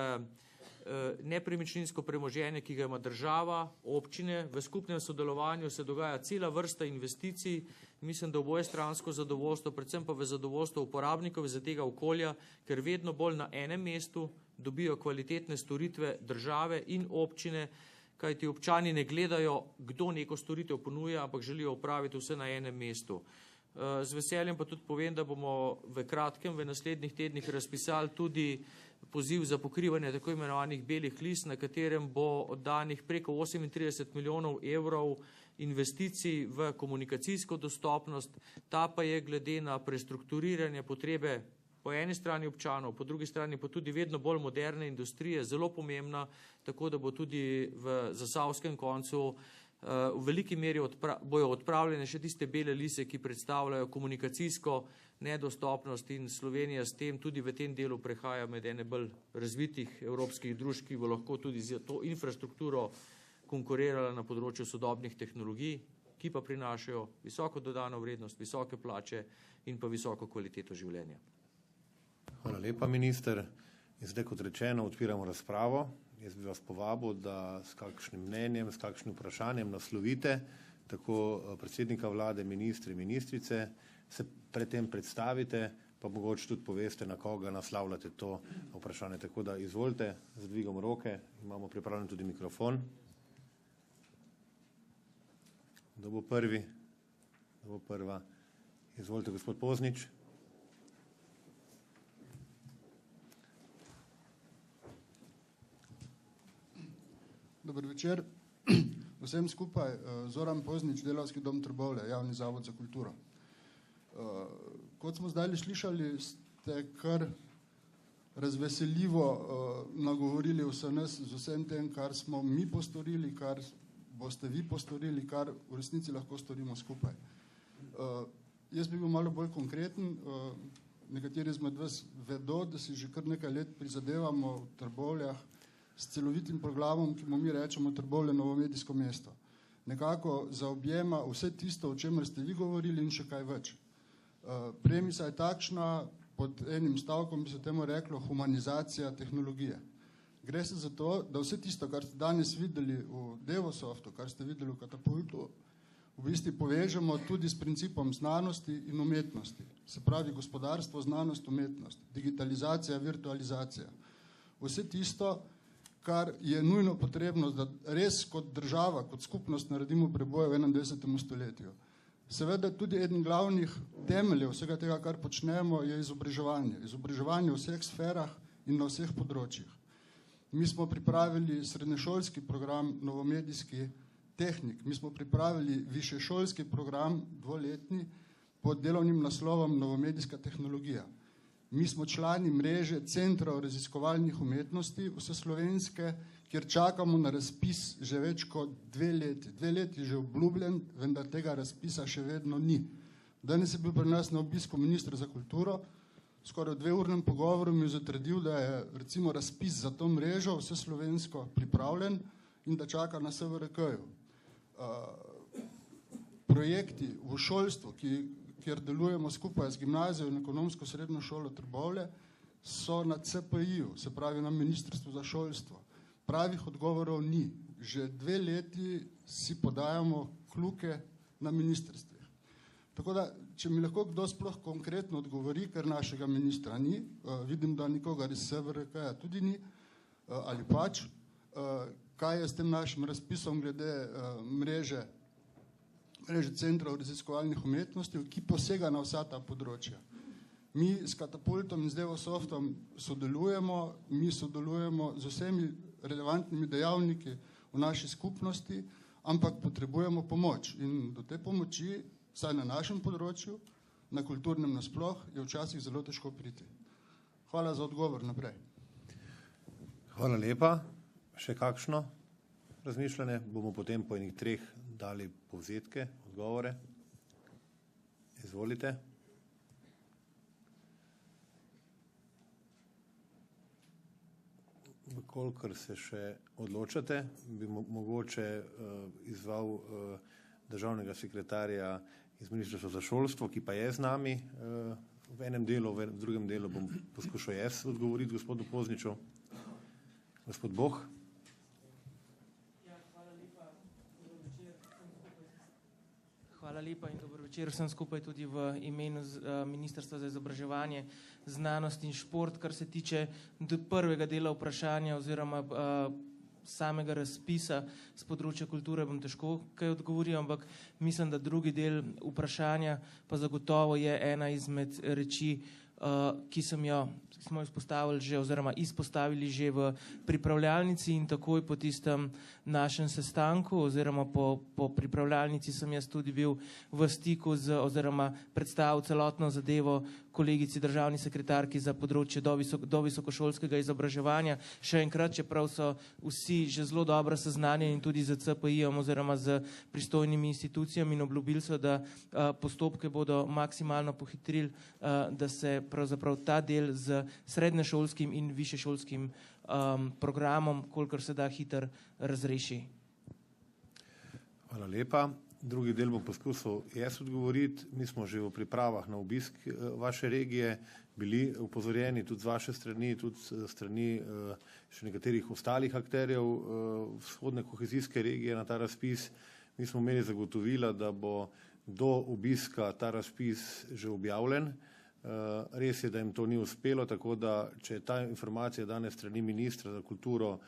nepremičninsko premoženje, ki ga ima država, občine. V skupnem sodelovanju se dogaja cela vrsta investicij. Mislim, da obojestransko zadovoljstvo, predvsem pa v zadovoljstvo uporabnikov za tega okolja, ker vedno bolj na enem mestu dobijo kvalitetne storitve države in občine, kajti občani ne gledajo, kdo neko storitev ponuja, ampak želijo opraviti vse na enem mestu. Z veseljem pa tudi povem, da bomo v kratkem, v naslednjih tednih razpisali tudi poziv za pokrivanje tako imenovanih belih list, na katerem bo oddanih preko 38 milijonov evrov investicij v komunikacijsko dostopnost. Ta pa je glede na prestrukturiranje potrebe po eni strani občanov, po drugi strani pa tudi vedno bolj moderne industrije zelo pomembna, tako da bo tudi v zasavskem koncu v veliki meri bojo odpravljene še tiste bele lise, ki predstavljajo komunikacijsko nedostopnost in Slovenija s tem tudi v tem delu prehaja med ene bolj razvitih evropskih družb, ki bo lahko tudi z to infrastrukturo konkurirala na področju sodobnih tehnologij, ki pa prinašajo visoko dodano vrednost, visoke plače in pa visoko kvaliteto življenja. Hvala lepa, minister. In zdaj, kot rečeno, odpiramo razpravo. Jaz bi vas povabil, da s kakšnim mnenjem, s kakšnim vprašanjem naslovite tako predsednika vlade, ministri, ministrice, se predtem predstavite, pa mogoče tudi poveste, na koga naslavljate to vprašanje. Tako da izvolite, z dvigom roke, imamo pripravljen tudi mikrofon. Kdo bo prvi? Kdo bo prva? Izvolite, gospod Poznič. Dober večer. Vsem skupaj. Zoran Poznič, Delavski dom Trbovlje, Javni zavod za kulturo. Kot smo zdaj slišali, ste kar razveseljivo nagovorili vse nas z vsem tem, kar smo mi postorili, kar boste vi postorili, kar v resnici lahko storimo skupaj. Jaz bi bil malo bolj konkreten. Nekateri izmed vas vedo, da si že kar nekaj let prizadevamo v Trbovljah s celovitim programom, ki mu mi rečemo Trbovlje novo medijsko mesto. nekako zaobjema vse tisto, o čemer ste vi govorili in še kaj več. Premisa je takšna, pod enim stavkom bi se temu reklo humanizacija tehnologije. Gre se za to, da vse tisto, kar ste danes videli v Devosoftu, kar ste videli v Katapultu, v bistvu povežemo tudi s principom znanosti in umetnosti. Se pravi gospodarstvo, znanost, umetnost, digitalizacija, virtualizacija. Vse tisto, kar je nujno potrebno, da res kot država, kot skupnost naredimo preboj v 21. stoletju. Seveda tudi eden glavnih temeljev vsega tega, kar počnemo, je izobraževanje. Izobraževanje v vseh sferah in na vseh področjih. Mi smo pripravili srednješolski program novomedijski tehnik. Mi smo pripravili višješolski program dvoletni pod delovnim naslovom novomedijska tehnologija. Mi smo člani mreže centrov raziskovalnih umetnosti vseslovenske, kjer čakamo na razpis že več kot 2 leti. 2 leti je že obljubljen, vendar tega razpisa še vedno ni. Danes je bil pri nas na obisku minister za kulturo, skoraj v 2-urnem pogovoru mi je zatrdil, da je recimo razpis za to mrežo vseslovensko pripravljen in da čaka na SVRK-ju. Projekti v šolstvu, kjer delujemo skupaj z gimnazijo in ekonomsko srednjo šolo Trbovlje, so na CPI-ju, se pravi na Ministrstvu za šolstvo. Pravih odgovorov ni. Že 2 leti si podajamo kljuke na ministrstvih. Tako da, če mi lahko kdo sploh konkretno odgovori, ker našega ministra ni, vidim, da nikogar iz SVRK-ja tudi ni, ali pač, kaj je s tem našim razpisom glede mreže centrov raziskovalnih umetnosti, ki posega na vsa ta področja. Mi s Katapultom in z Devosoftom sodelujemo z vsemi relevantnimi dejavniki v naši skupnosti, ampak potrebujemo pomoč. In do te pomoči, vsaj na našem področju, na kulturnem nasploh, je včasih zelo težko priti. Hvala za odgovor naprej. Hvala lepa. Še kakšno razmišljanje? Bomo potem po enih 3 dali povzetke, odgovore. Izvolite. Kolikor se še odločate, bi mogoče izval državnega sekretarja iz Ministrstva za šolstvo, ki pa je z nami v enem delu, v drugem delu bom poskušal jaz odgovoriti gospodu Pozniču. Gospod Boh. Hvala lepa in dober večer vsem skupaj tudi v imenu Ministrstva za izobraževanje, znanost in šport. Kar se tiče prvega dela vprašanja oziroma samega razpisa z področja kulture, bom težko kaj odgovoril, ampak mislim, da drugi del vprašanja pa zagotovo je ena izmed reči, ki smo izpostavili že oziroma izpostavili že v pripravljalnici in takoj po tistem našem sestanku oziroma po pripravljalnici sem jaz tudi bil v stiku oziroma predstavil celotno zadevo kolegici državni sekretarki za področje do visokošolskega izobraževanja. Še enkrat, čeprav so vsi že zelo dobro seznanjeni tudi z CPI-jem oziroma z pristojnimi institucijami in obljubili so, da postopke bodo maksimalno pohitrili, da se pravzaprav ta del z srednješolskim in višješolskim programom, kolikor se da hitro razreši. Hvala lepa. Drugi del bom poskusil jaz odgovoriti. Mi smo že v pripravah na obisk vaše regije bili upozorjeni tudi z vaše strani, tudi strani še nekaterih ostalih akterjev vzhodne kohezijske regije na ta razpis. Mi smo imeli zagotovila, da bo do obiska ta razpis že objavljen. Res je, da jim to ni uspelo, tako da če je ta informacija danes strani ministra za kulturo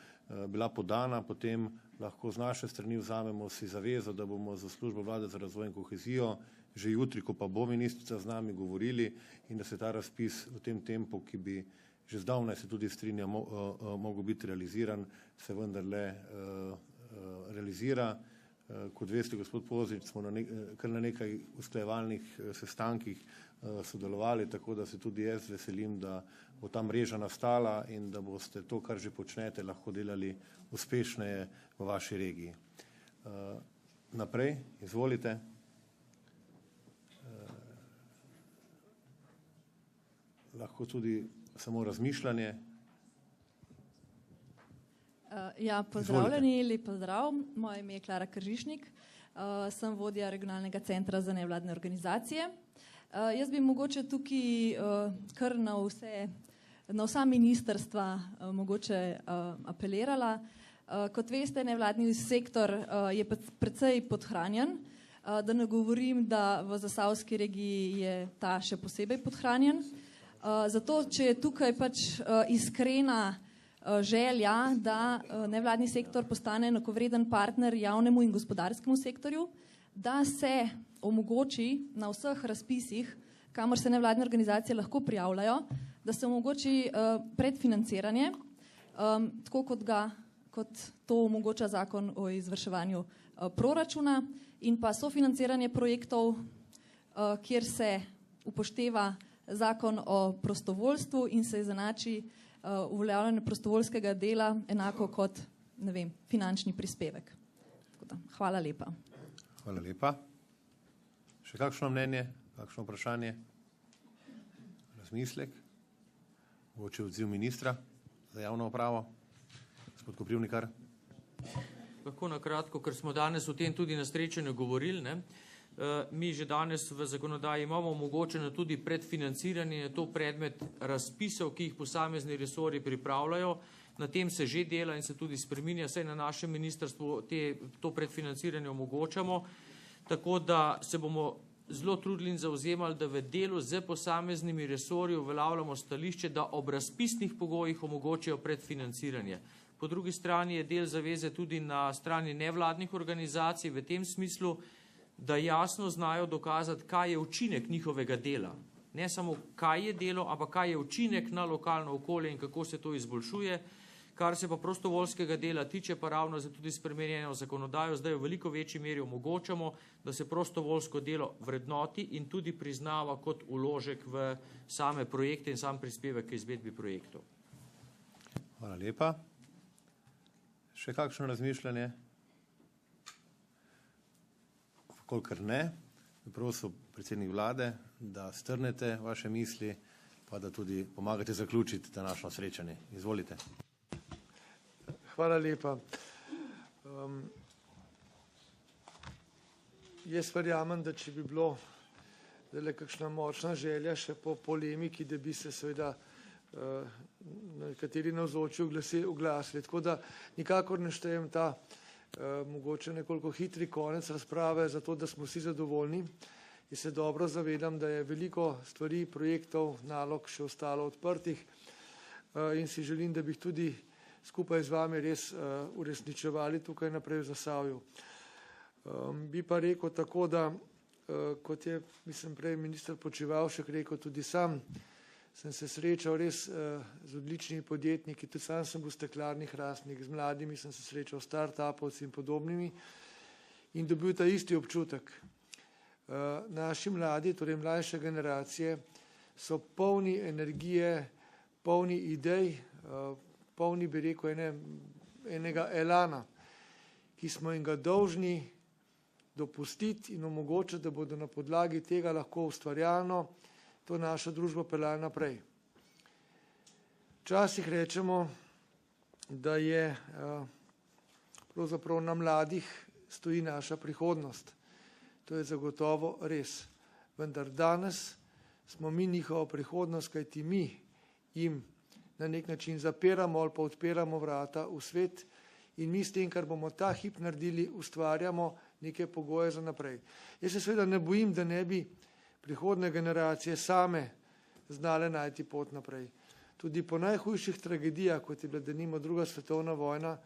bila podana, potem lahko z naše strani vzamemo si zavezo, da bomo za službo vlade za razvoj in kohezijo že jutri, ko pa bo ministrica z nami govorili in da se ta razpis v tem tempu, ki bi že zdavnaj se tudi strinja, mogel biti realiziran, se vendarle realizira. Kot veste, gospod Poznič, smo kar na nekaj usklajevalnih sestankih sodelovali, tako da se tudi jaz veselim, da bo ta mreža nastala in da boste to, kar že počnete, lahko delali uspešneje v vaši regiji. Naprej, izvolite. Lahko tudi samo razmišljanje. Ja, pozdravljeni, lep pozdrav. Moje ime je Klara Kržišnik, sem vodja regionalnega centra za nevladne organizacije. Jaz bi mogoče tukaj kar na vsa ministrstva mogoče apelirala. Kot veste, nevladni sektor je precej podhranjen, da ne govorim, da v zasavski regiji je ta še posebej podhranjen. Zato, če je tukaj pač iskrena želja, da nevladni sektor postane enakovreden partner javnemu in gospodarskemu sektorju, da se omogoči na vseh razpisih, kamor se nevladne organizacije lahko prijavljajo, da se omogoči predfinanciranje, tako kot to omogoča zakon o izvrševanju proračuna, in pa sofinanciranje projektov, kjer se upošteva zakon o prostovoljstvu in se izenači uveljavljanje prostovoljskega dela enako kot, ne vem, finančni prispevek. Hvala lepa. Hvala lepa. Še kakšno mnenje, kakšno vprašanje? Razmislek? Mogoče odziv ministra za javno upravo? Gospod Koprivnikar. Lahko na kratko, ker smo danes o tem tudi na srečanju govorili, ne? Mi že danes v zakonodaji imamo omogočeno tudi predfinanciranje, to predmet razpisov, ki jih posamezni resorji pripravljajo. Na tem se že dela in se tudi spreminja, saj na našem ministrstvu to predfinanciranje omogočamo. Tako da se bomo zelo trudili in zauzemali, da v delu z posameznimi resorji uveljavljamo stališče, da ob razpisnih pogojih omogočijo predfinanciranje. Po drugi strani je del zaveze tudi na strani nevladnih organizacij v tem smislu, da jasno znajo dokazati, kaj je učinek njihovega dela. Ne samo, kaj je delo, ampak kaj je učinek na lokalno okolje in kako se to izboljšuje. Kar se pa prostovoljskega dela tiče, pa ravno za tudi spremenjeno zakonodajo, zdaj v veliko večji meri omogočamo, da se prostovoljsko delo vrednoti in tudi priznava kot vložek v same projekte in sam prispevek k izvedbi projektov. Hvala lepa. Še kakšno razmišljanje? Kolikor ne, bi prosil predsednik vlade, da strnete vaše misli, pa da tudi pomagate zaključiti današnjo srečanje. Izvolite. Hvala lepa. Jaz verjamem, da če bi bilo kakšna močna želja še po polemiki, da bi se seveda nekateri navzoči oglasili. Tako da nikakor ne štejem ta mogoče nekoliko hitri konec razprave, zato da smo vsi zadovoljni. In se dobro zavedam, da je veliko stvari, projektov, nalog še ostalo odprtih in si želim, da bi jih tudi skupaj z vami res uresničevali tukaj naprej v Zasavju. Bi pa rekel tako, da kot je, mislim, prej minister Počivalšek rekel, tudi sam sem se srečal res z odličnimi podjetniki, tudi sam sem bil steklarni Hrastnik, z mladimi sem se srečal, start-upovci in podobnimi in dobil ta isti občutek. Naši mladi, torej mlajše generacije, so polni energije, polni idej, polni, bi rekel, enega elana, ki smo jim ga dolžni dopustiti in omogočiti, da bodo na podlagi tega lahko ustvarjalno to našo družbo peljali naprej. Včasih rečemo, da je pravzaprav na mladih stoji naša prihodnost. To je zagotovo res. Vendar danes smo mi njihova prihodnost, kajti mi jim na nek način zapiramo ali pa odpiramo vrata v svet in mi s tem, kar bomo ta hip naredili, ustvarjamo neke pogoje za naprej. Jaz se seveda ne bojim, da ne bi prihodne generacije same znale najti pot naprej. Tudi po najhujših tragedijah, kot je bila denimo druga svetovna vojna,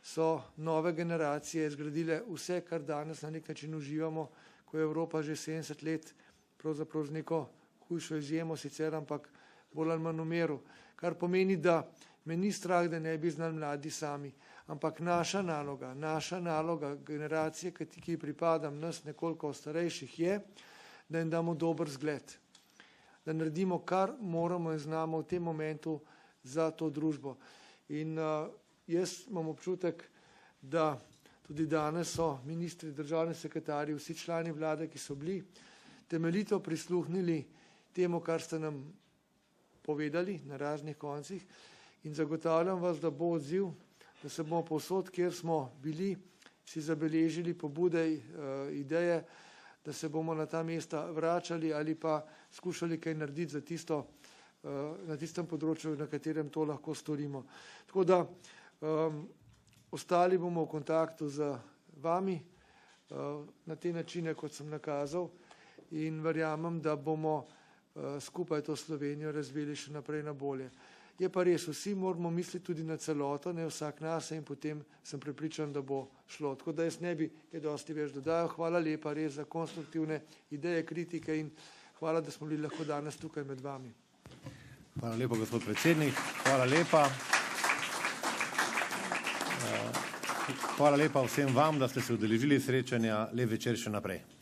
so nove generacije zgradile vse, kar danes na nek način uživamo, ko je Evropa že 70 let pravzaprav z neko hujšo izjemo sicer, ampak bolj ali manj v miru. Kar pomeni, da me ni strah, da ne bi znali mladi sami, ampak naša naloga generacije, ki pripadam, nas nekoliko starejših, je, da jim damo dober zgled, da naredimo, kar moramo in znamo v tem momentu za to družbo. In jaz imam občutek, da tudi danes so ministri, državni sekretarji, vsi člani vlade, ki so bili, temeljito prisluhnili temu, kar ste nam povedali na raznih koncih in zagotavljam vas, da bo odziv da se bomo povsod, kjer smo bili, si zabeležili pobude, ideje, da se bomo na ta mesta vračali ali pa skušali kaj narediti za tisto, na tistem področju, na katerem to lahko storimo. Tako da ostali bomo v kontaktu z vami na te načine, kot sem nakazal, in verjamem, da bomo skupaj to Slovenijo razvili še naprej na bolje. Je pa res, vsi moramo misliti tudi na celoto, ne vsak nase, in potem sem prepričan, da bo šlo. Tako da jaz ne bi kaj dosti več dodajal. Hvala lepa res za konstruktivne ideje, kritike in hvala, da smo bili lahko danes tukaj med vami. Hvala lepa, gospod predsednik. Hvala lepa. Hvala lepa vsem vam, da ste se udeležili srečanja. Lep večer še naprej.